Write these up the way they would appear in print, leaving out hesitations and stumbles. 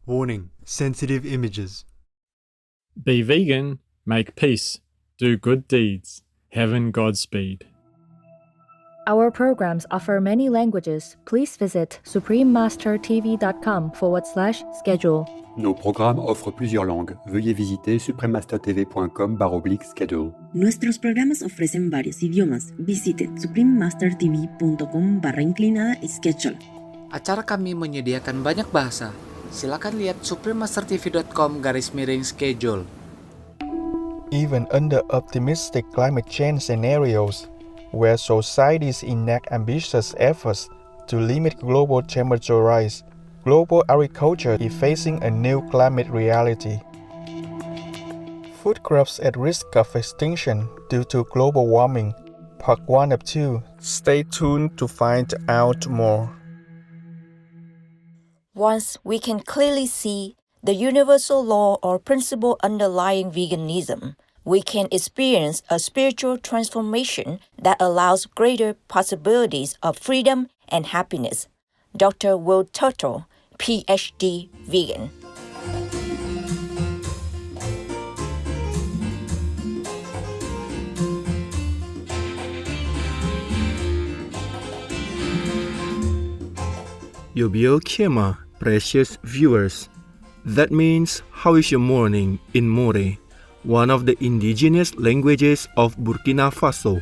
Warning: sensitive images. Be vegan, make peace, do good deeds. Heaven Godspeed. Our programs offer many languages. Please visit suprememastertv.com/schedule. Nos programmes offrent plusieurs langues. Veuillez visiter suprememastertv.com/schedule. Nuestros programas ofrecen varios idiomas. Visite suprememastertv.com/schedule. Acara kami menyediakan banyak bahasa. Silakan lihat suprememastertv.com/schedule. Even under optimistic climate change scenarios, where societies enact ambitious efforts to limit global temperature rise, global agriculture is facing a new climate reality. Food crops at risk of extinction due to global warming. Part 1 of 2. Stay tuned to find out more. Once we can clearly see the universal law or principle underlying veganism, we can experience a spiritual transformation that allows greater possibilities of freedom and happiness. Dr. Will Turtle, PhD, vegan. Yobio Kema, precious viewers. That means, how is your morning in More, one of the indigenous languages of Burkina Faso.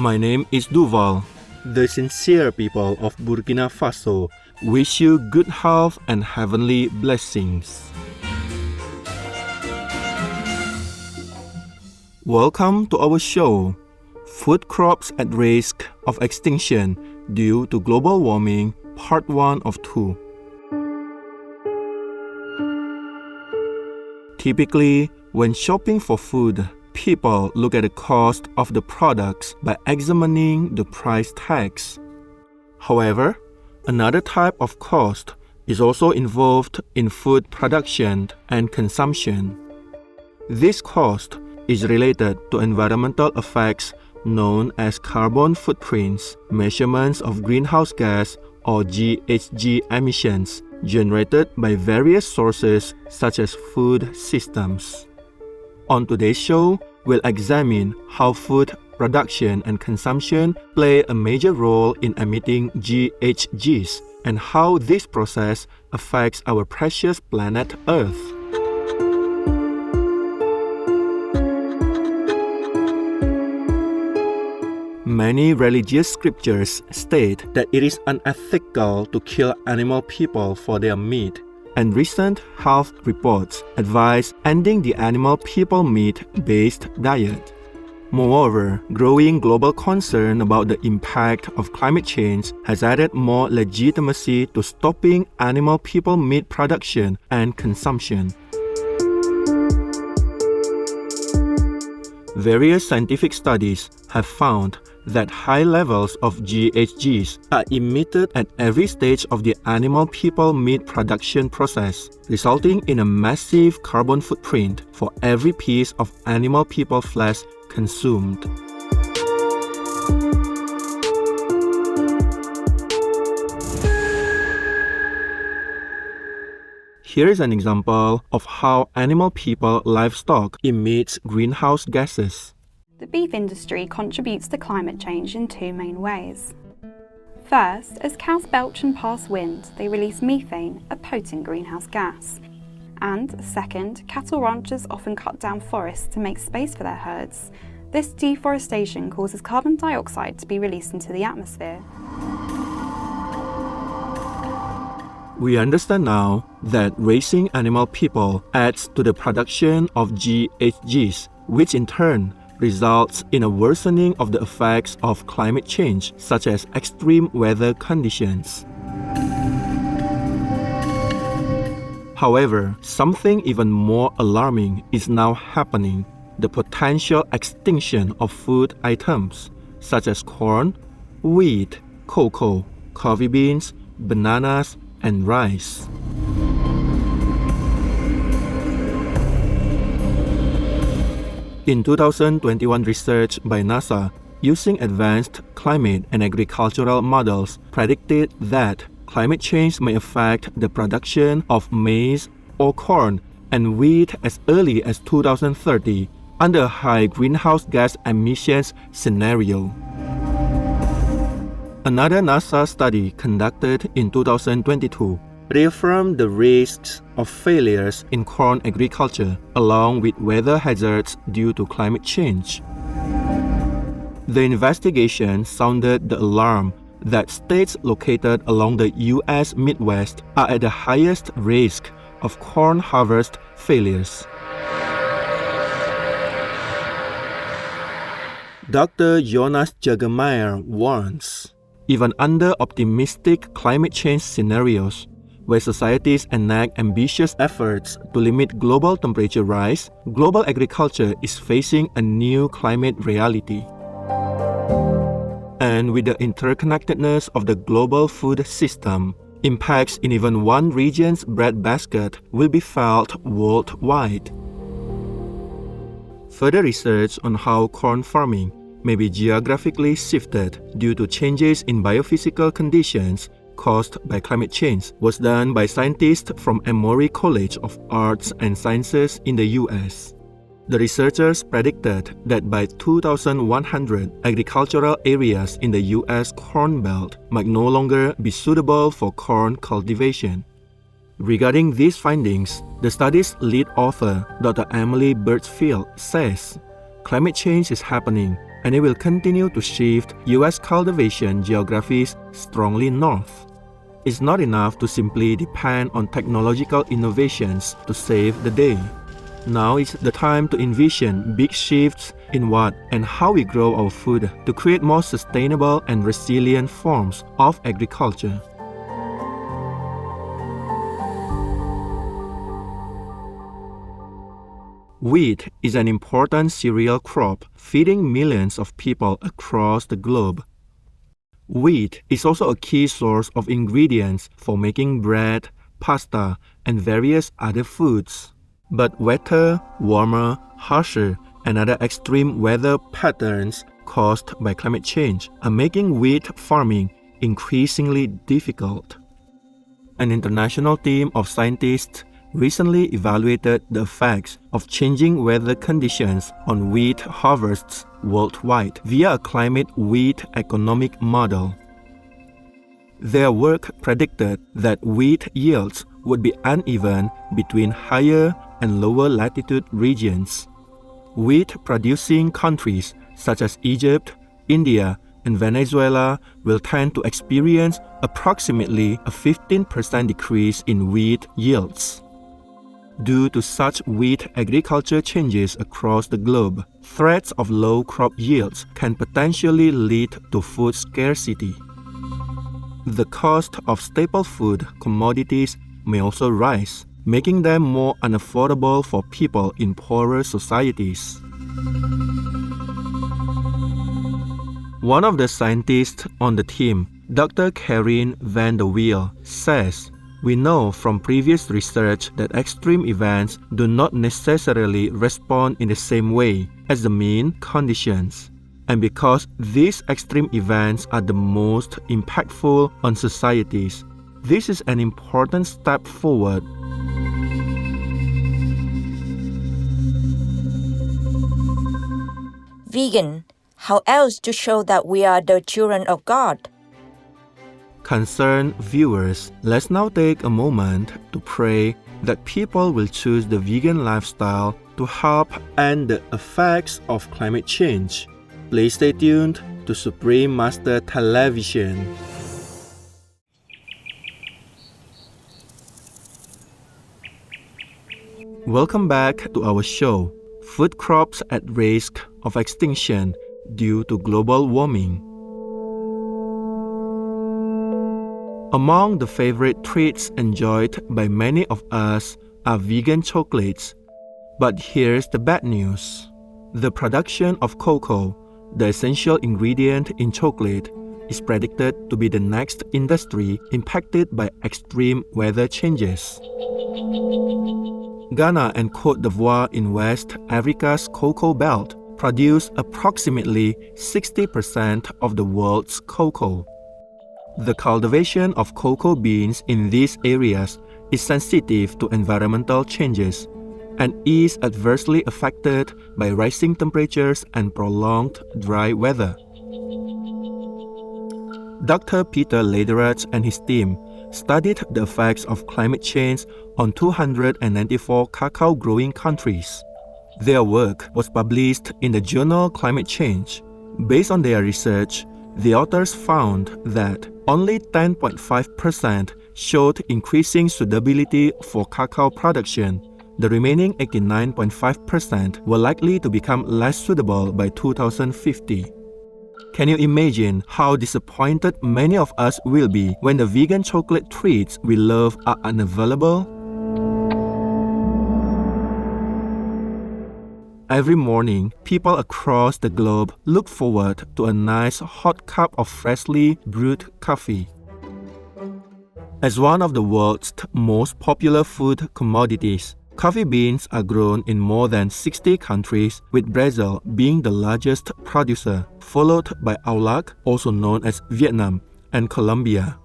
My name is Duval. The sincere people of Burkina Faso wish you good health and heavenly blessings. Welcome to our show, Food Crops at Risk of Extinction Due to Global Warming, Part 1 of 2. Typically, when shopping for food, people look at the cost of the products by examining the price tags. However, another type of cost is also involved in food production and consumption. This cost is related to environmental effects known as carbon footprints, measurements of greenhouse gas or GHG emissions generated by various sources such as food systems. On today's show, we'll examine how food production and consumption play a major role in emitting GHGs and how this process affects our precious planet Earth. Many religious scriptures state that it is unethical to kill animal people for their meat, and recent health reports advise ending the animal people meat-based diet. Moreover, growing global concern about the impact of climate change has added more legitimacy to stopping animal people meat production and consumption. Various scientific studies have found that high levels of GHGs are emitted at every stage of the animal people meat production process, resulting in a massive carbon footprint for every piece of animal people flesh consumed. Here is an example of how animal people livestock emits greenhouse gases. The beef industry contributes to climate change in two main ways. First, as cows belch and pass wind, they release methane, a potent greenhouse gas. And second, cattle ranchers often cut down forests to make space for their herds. This deforestation causes carbon dioxide to be released into the atmosphere. We understand now that raising animal people adds to the production of GHGs, which in turn results in a worsening of the effects of climate change, such as extreme weather conditions. However, something even more alarming is now happening: the potential extinction of food items, such as corn, wheat, cocoa, coffee beans, bananas, and rice. In 2021 research by NASA, using advanced climate and agricultural models, predicted that climate change may affect the production of maize or corn and wheat as early as 2030 under a high greenhouse gas emissions scenario. Another NASA study conducted in 2022 reaffirmed the risks of failures in corn agriculture along with weather hazards due to climate change. The investigation sounded the alarm that states located along the U.S. Midwest are at the highest risk of corn harvest failures. Dr. Jonas Jagermeier warns, even under optimistic climate change scenarios, where societies enact ambitious efforts to limit global temperature rise, global agriculture is facing a new climate reality. And with the interconnectedness of the global food system, impacts in even one region's breadbasket will be felt worldwide. Further research on how corn farming may be geographically shifted due to changes in biophysical conditions caused by climate change was done by scientists from Emory College of Arts and Sciences in the US. The researchers predicted that by 2100, agricultural areas in the US Corn Belt might no longer be suitable for corn cultivation. Regarding these findings, the study's lead author, Dr. Emily Birchfield, says, climate change is happening and it will continue to shift US cultivation geographies strongly north. It's not enough to simply depend on technological innovations to save the day. Now is the time to envision big shifts in what and how we grow our food to create more sustainable and resilient forms of agriculture. Wheat is an important cereal crop feeding millions of people across the globe. Wheat is also a key source of ingredients for making bread, pasta, and various other foods. But wetter, warmer, harsher, and other extreme weather patterns caused by climate change are making wheat farming increasingly difficult. An international team of scientists recently evaluated the effects of changing weather conditions on wheat harvests worldwide via a climate wheat economic model. Their work predicted that wheat yields would be uneven between higher and lower latitude regions. Wheat-producing countries such as Egypt, India, and Venezuela will tend to experience approximately a 15% decrease in wheat yields. Due to such wheat agriculture changes across the globe, threats of low crop yields can potentially lead to food scarcity. The cost of staple food commodities may also rise, making them more unaffordable for people in poorer societies. One of the scientists on the team, Dr. Karin van der Wiel, says, "We know from previous research that extreme events do not necessarily respond in the same way as the mean conditions. And because these extreme events are the most impactful on societies, this is an important step forward." Vegan, how else to show that we are the children of God? Concerned viewers, let's now take a moment to pray that people will choose the vegan lifestyle to help end the effects of climate change. Please stay tuned to Supreme Master Television. Welcome back to our show, Food Crops at Risk of Extinction Due to Global Warming. Among the favorite treats enjoyed by many of us are vegan chocolates. But here's the bad news. The production of cocoa, the essential ingredient in chocolate, is predicted to be the next industry impacted by extreme weather changes. Ghana and Côte d'Ivoire in West Africa's Cocoa Belt produce approximately 60% of the world's cocoa. The cultivation of cocoa beans in these areas is sensitive to environmental changes and is adversely affected by rising temperatures and prolonged dry weather. Dr. Peter Lederach and his team studied the effects of climate change on 294 cacao growing countries. Their work was published in the journal Climate Change. Based on their research, the authors found that only 10.5% showed increasing suitability for cacao production. The remaining 89.5% were likely to become less suitable by 2050. Can you imagine how disappointed many of us will be when the vegan chocolate treats we love are unavailable? Every morning, people across the globe look forward to a nice hot cup of freshly brewed coffee. As one of the world's most popular food commodities, coffee beans are grown in more than 60 countries, with Brazil being the largest producer, followed by Aulac, also known as Vietnam, and Colombia.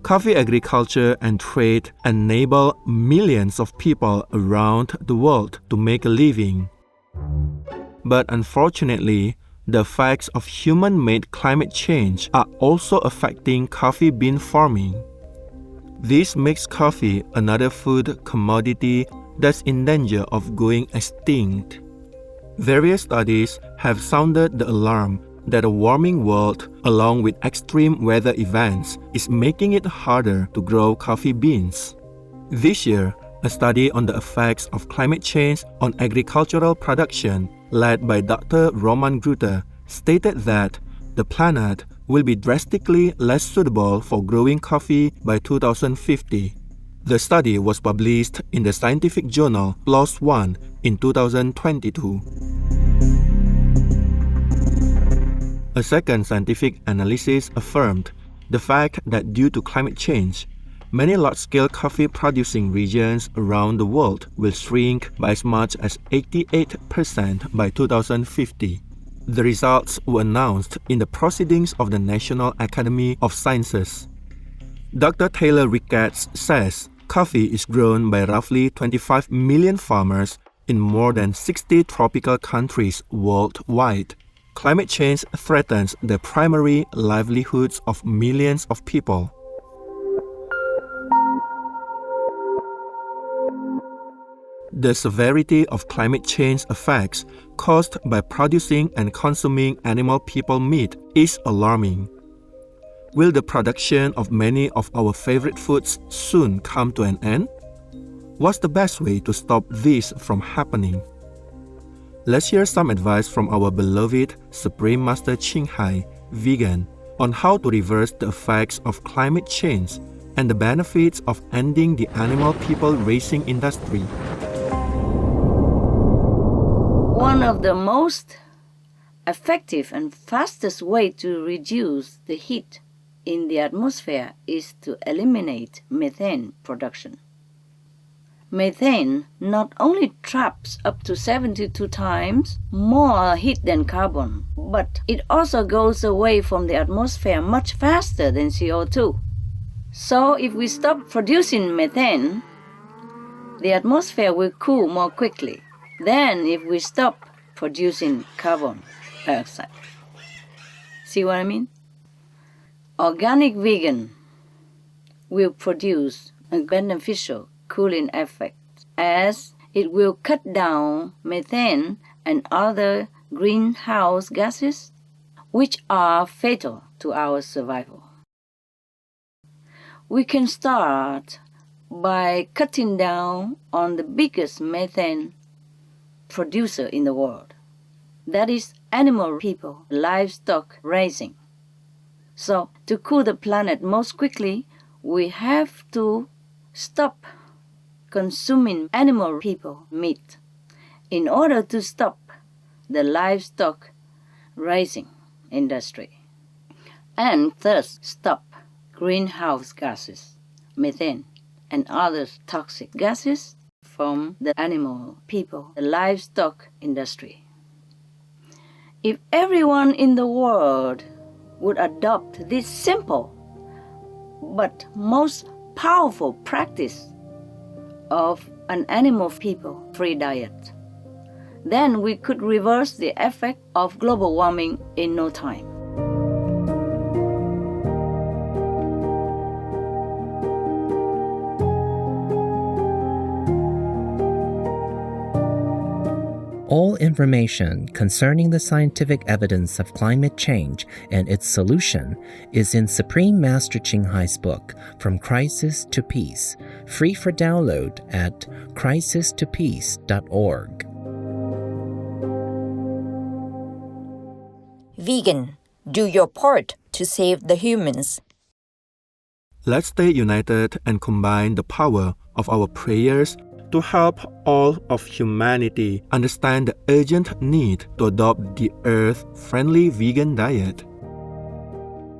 Coffee agriculture and trade enable millions of people around the world to make a living. But unfortunately, the effects of human-made climate change are also affecting coffee bean farming. This makes coffee another food commodity that's in danger of going extinct. Various studies have sounded the alarm that a warming world, along with extreme weather events, is making it harder to grow coffee beans. This year, a study on the effects of climate change on agricultural production, led by Dr. Roman Gruter, stated that the planet will be drastically less suitable for growing coffee by 2050. The study was published in the scientific journal PLOS ONE in 2022. A second scientific analysis affirmed the fact that due to climate change, many large-scale coffee-producing regions around the world will shrink by as much as 88% by 2050. The results were announced in the Proceedings of the National Academy of Sciences. Dr. Taylor Ricketts says coffee is grown by roughly 25 million farmers in more than 60 tropical countries worldwide. Climate change threatens the primary livelihoods of millions of people. The severity of climate change effects caused by producing and consuming animal people meat is alarming. Will the production of many of our favorite foods soon come to an end? What's the best way to stop this from happening? Let's hear some advice from our beloved Supreme Master Ching Hai, vegan, on how to reverse the effects of climate change and the benefits of ending the animal people raising industry. One of the most effective and fastest way to reduce the heat in the atmosphere is to eliminate methane production. Methane not only traps up to 72 times more heat than carbon, but it also goes away from the atmosphere much faster than CO2. So if we stop producing methane, the atmosphere will cool more quickly than if we stop producing carbon dioxide. See what I mean? Organic vegan will produce a beneficial cooling effect as it will cut down methane and other greenhouse gases which are fatal to our survival. We can start by cutting down on the biggest methane producer in the world. That is animal people, livestock raising. So to cool the planet most quickly, we have to stop consuming animal people meat in order to stop the livestock raising industry and thus stop greenhouse gases, methane, and other toxic gases from the animal people, the livestock industry. If everyone in the world would adopt this simple but most powerful practice of an animal people-free diet, then we could reverse the effect of global warming in no time. All information concerning the scientific evidence of climate change and its solution is in Supreme Master Ching Hai's book, From Crisis to Peace, free for download at crisistopeace.org. Vegan, do your part to save the humans. Let's stay united and combine the power of our prayers to help all of humanity understand the urgent need to adopt the earth-friendly vegan diet.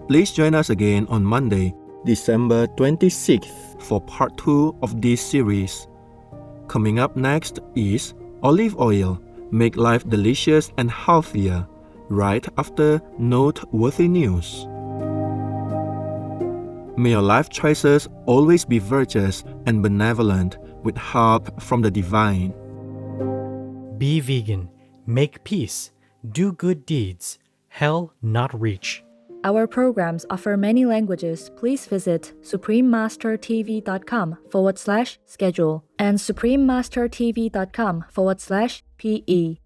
Please join us again on Monday, December 26th for part 2 of this series. Coming up next is olive oil, make life delicious and healthier, right after noteworthy news. May your life choices always be virtuous and benevolent with help from the divine. Be vegan, make peace, do good deeds, hell not reach. Our programs offer many languages. Please visit suprememastertv.com/schedule and suprememastertv.com/PE.